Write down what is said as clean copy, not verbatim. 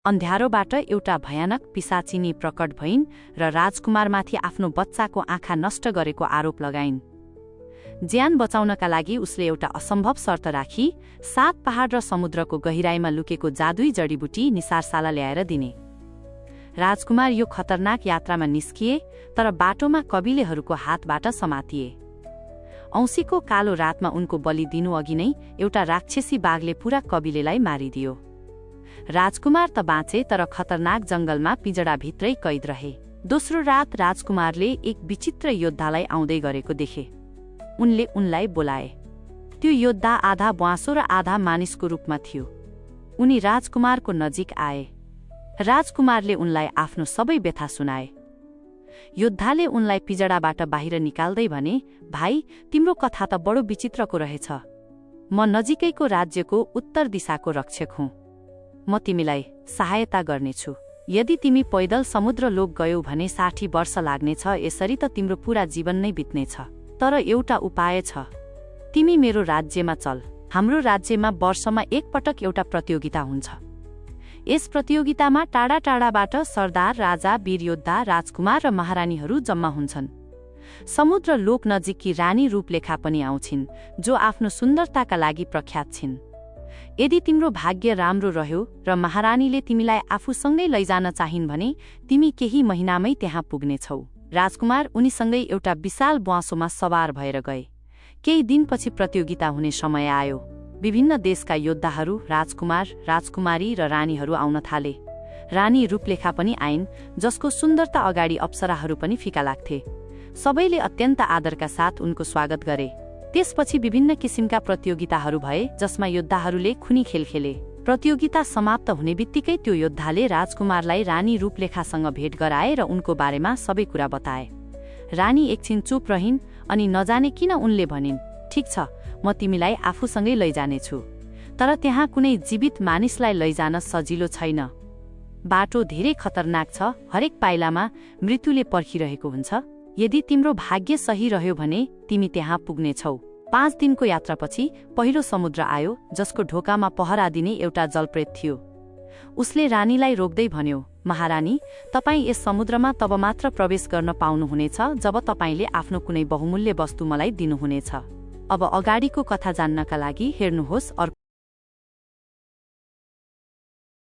अन्ध्यारोबाट एउटा भयानक पिशाचिनी प्रकट भइन् र राजकुमारमाथि आफ्नो बच्चाको आँखा नष्ट गरेको आरोप लगाइन्। ज्यान बचाउनका लागि उसले एउटा असम्भव शर्त राखी 7 पहाड र समुद्रको गहिराईमा लुकेको जादुई जडीबुटी निसारशाला ल्याएर दिने। राजकुमार यो खतरनाक यात्रामा निस्किए, तर बाटोमा कबिलेहरूको हातबाट समातिए। औँसीको कालो रातमा उनको बलि दिनु अघि नै एउटा राक्षसी बाघले पूरा कबिलेलाई मारिदियो। राजकुमार त बाँचे, तर खतरनाक जंगलमा पिंजडाभित्रै कैद रहे। दोस्रो रात राजकुमारले एक विचित्र योद्धालाई आउँदै गरेको देखे। उनले उनलाई बोलाए। त्यो योद्धा आधा ब्वाँसो र आधा मानिसको रूपमा थियो। उनी राजकुमारको नजिक आए। राजकुमारले उनलाई आफ्नो सबै व्यथा सुनाए। योद्धाले उनलाई पिंजडाबाट बाहिर निकाल्दै भने, भाइ, तिम्रो कथा त बडो विचित्रको रहेछ। म नजिकैको राज्यको उत्तर दिशाको रक्षक हुँ। म तिमीलाई सहायता गर्नेछु। यदि तिमी पैदल समुद्र लोक गयौ भने 60 वर्ष लाग्नेछ। यसरी त तिम्रो पूरा जीवन नै बित्नेछ। तर एउटा उपाय छ। तिमी मेरो राज्यमा चल। हाम्रो राज्यमा वर्षमा एक पटक एउटा प्रतियोगिता हुन्छ। यस प्रतियोगितामा टाढा टाढाबाट सरदार, राजा, वीर योद्धा, राजकुमार र महारानीहरू जम्मा हुन्छन्। समुद्र लोक नजिककी रानी रूपलेखा पनि आउँछिन्, जो आफ्नो सुन्दरताका लागि प्रख्यात छिन्। यदि तिम्रो भाग्य राम्रो रह्यो र महारानीले तिमीलाई आफूसँगै लैजान चाहिन् भने तिमी केही महिनामै त्यहाँ पुग्नेछौ। राजकुमार उनीसँगै एउटा विशाल ब्वाँसोमा सवार भएर गए। केही दिनपछि प्रतियोगिता हुने समय आयो। विभिन्न देशका योद्धाहरू, राजकुमार, राजकुमारी र रानीहरू आउन थाले। रानी रूपलेखा पनि आइन्, जसको सुन्दरता अगाडि अप्सराहरू पनि फिका लाग्थे। सबैले अत्यन्त आदरका साथ उनको स्वागत गरे। त्यसपछि विभिन्न किसिमका प्रतियोगिताहरू भए, जसमा योद्धाहरूले खुनी खेल खेले। प्रतियोगिता समाप्त हुने बित्तिकै त्यो योद्धाले राजकुमारलाई रानी रूपलेखासँग भेट गराए र उनको बारेमा सबै कुरा बताए। रानी एकछिन चुप रहिन्, अनि नजाने किन उनले भनिन्, ठिक छ, म तिमीलाई आफूसँगै लैजानेछु। तर त्यहाँ कुनै जीवित मानिसलाई लैजान सजिलो छैन। बाटो धेरै खतरनाक छ। हरेक पाइलामा मृत्युले पर्खिरहेको हुन्छ। यदि तिम्रो भाग्य सही रह्यो भने तिमी त्यहाँ पुग्नेछौ। 5 दिनको यात्रापछि पहिलो समुद्र आयो, जसको ढोकामा पहरा दिने एउटा जलप्रेत थियो। उसले रानीलाई रोक्दै भन्यो, महारानी, तपाईँ यस समुद्रमा तब मात्र प्रवेश गर्न पाउनुहुनेछ जब तपाईँले आफ्नो कुनै बहुमूल्य वस्तु मलाई दिनुहुनेछ। अब अगाडिको कथा जान्नका लागि हेर्नुहोस्।